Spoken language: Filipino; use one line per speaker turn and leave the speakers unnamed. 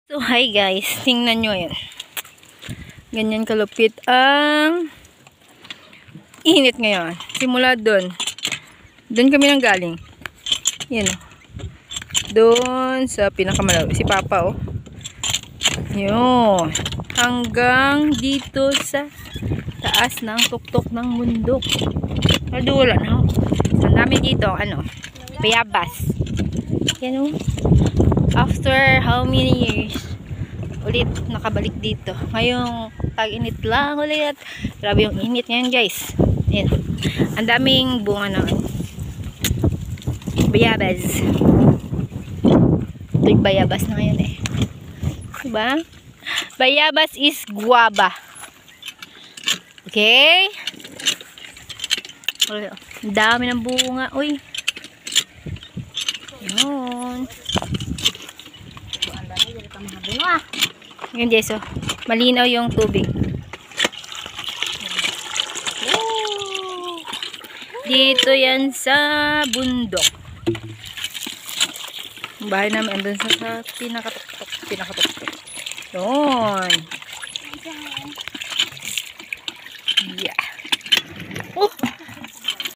So hi guys, tingnan nyo yan. Ganyan kalupit ang init ngayon. Simula doon kami nang galing. Yan o. Doon sa pinakamalaw. Si Papa o. Yun. Hanggang dito sa taas ng tuktok ng bundok. Nadulan o. Ang dami dito, bayabas. Yan o. After how many years ulit nakabalik dito. Ngayong tag-init lang ulit. Grabe yung init ngayon guys. Ayan. Ang daming bunga ng bayabas. Ito yung bayabas na ngayon eh. Diba? Bayabas is guava. Okay? Ang dami ng bunga. Uy. Yun. Yun guys, oh. Malinaw yung tubig. Dito yan sa bundok. Ang bahay namin andun sa pinakatuktok. Yun.